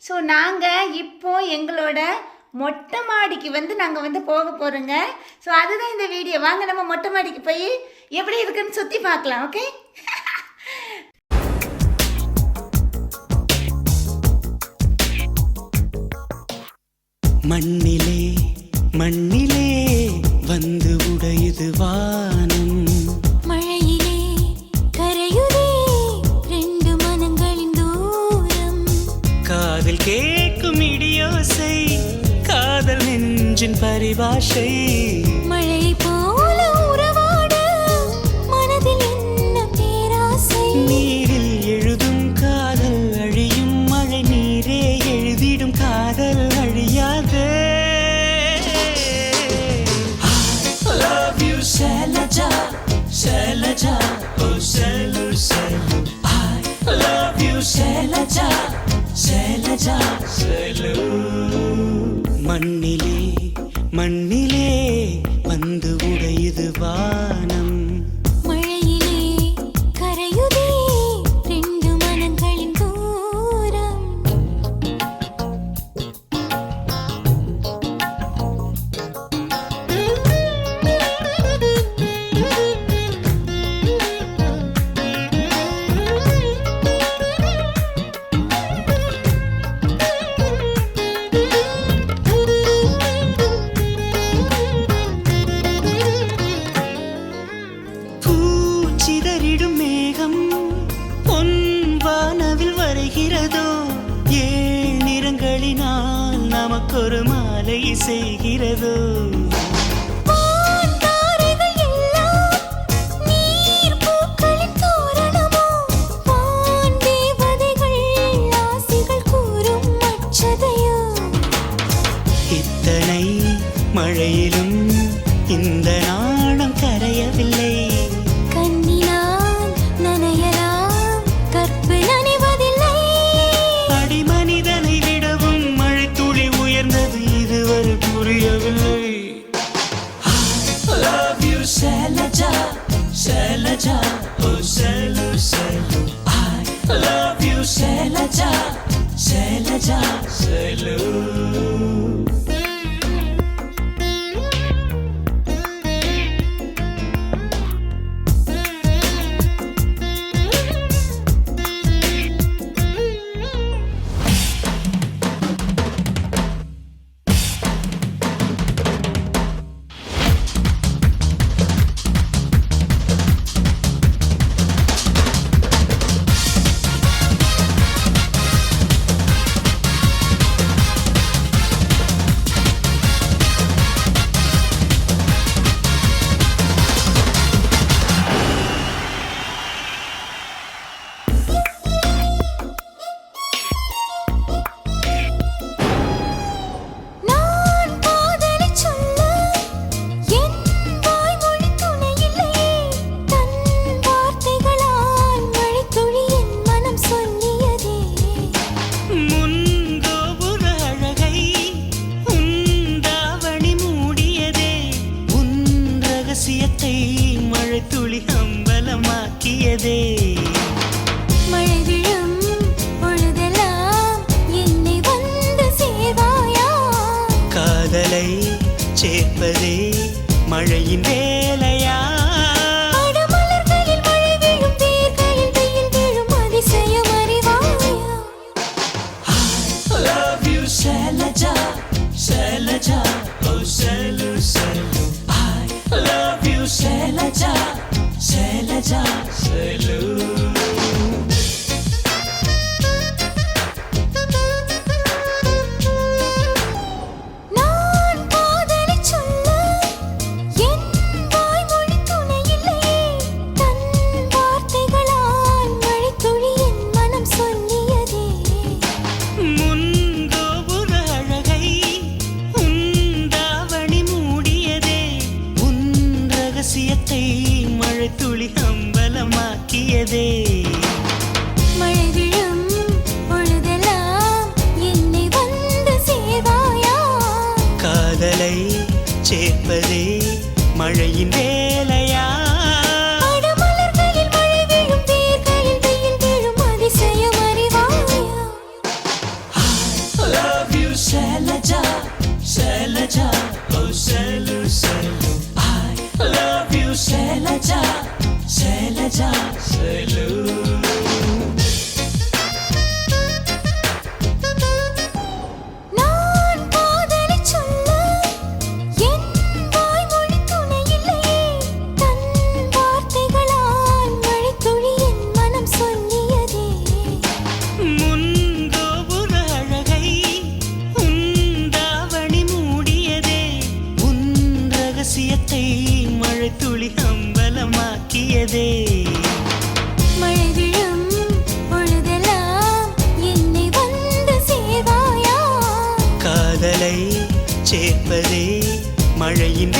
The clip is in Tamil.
ஸோ நாங்கள் இப்போ எங்களோட மொட்டை மாடிக்கு நாங்கள் போக போகிறோங்க. ஸோ அதுதான் இந்த வீடியோ. வாங்க நம்ம மொட்டை மாடிக்கு போய் எப்படி இருக்குன்னு சுற்றி பார்க்கலாம். ஓகே. மண்ணிலே மண்ணிலே வந்து உடையுது வானம், மழையிலே கரையுதே ரெண்டு மனங்களின் தூரம், காதில் கேட்கும் இடியோசை காதல் நெஞ்சின் பரிபாஷை, மழை போல உறவாட மனதில் என்ன பேராசை, நீரில் எழுதும் காதல் அழியும், மழை நீரே எழுதிடும் காதல் அழியாதே. Shalaja, Shalaja, oh Shalu, Shalu. I love you, Shalaja, Shalaja, Shalu. மண்ணிலே மண்ணிலே வந்து உடையுது வானம், மழையிலே கரையுதே ரெண்டு மனங்களின் தூரம். பூச்சிதறிடும் மேகம் பொன் வானவில் வரைகிறதோ, ஏழ் நிறங்களினால் நமக்கொரு மாலை செய்கிறதோ, வான்தாரைகள் எல்லாம் நீர் பூக்களின் தோரணமோ, வான் தேவதைகள் ஆசிகள் கூறும் அச்சதையோ, இத்தனை மழையிலும் இந்த நாணம் கரையவில்லை, கண்ணினால் நனையலாம் கற்பு நனைவதில்லை, அடி மனிதனை விடவும் மழை துளி உயர்ந்தது இதுவரை புரியவில்லை. Love you, Shalaja, Shalaja, oh Shalu, Shalu. I love you, Shalaja, Shalaja, Shalu. நான் காதலைச் சொல்ல என் வாய்மொழி துணையில்லையே, தன் வார்த்தைகளால் மழைத்துளி என் மனம் சொல்லியதே, முன்கோபுர அழகை உந்தாவணி மூடியதே, உன் ரகசியத்தை மழை துளி அம்பலமாக்கியதே, மழை விழும் பொழுதெல்லாம் என்னை வந்து சேவாயா, காதலை சேர்ப்பதே மழையின் வேலையா, அடமலர்களில் மழை விழும் வேர்களில் வெயில் விழும் அதிசயம் அறிவாயா. Love you, Shalaja, Shalaja, oh Shalu, Shalu. I love you, Shalaja, Shalaja, Shalu. நான் காதலைச் சொல்ல என் வாய்மொழி துணையில்லையே, தன் வார்த்தைகளால் மழைத்துளி என் மனம் சொல்லியதே, முன்கோபுர அழகை உந்தாவணி மூடியதே, உன் ரகசியத்தை மழை துளி அம்பலமாக்கியதே. Shailaja, Shailaja, oh Shailu, Shailu. I love you, Shailaja, Shailaja, Shailu. நான் காதலை சொல்ல என் வாய்மொழி துணை இல்லையே தன் வார்த்தைகளால் மழைத்துளி என் மனம் சொல்லியதே முன்கோபுர அழகை உந்தாவணி மூடியதே உன் ரகசியத்தை மழைத்துளி அம்பலமாக்கியதே மழை விழும் பொழுதெல்லாம் என்னை வந்து சேவாயா காதலை சேர்ப்பதே மழையின்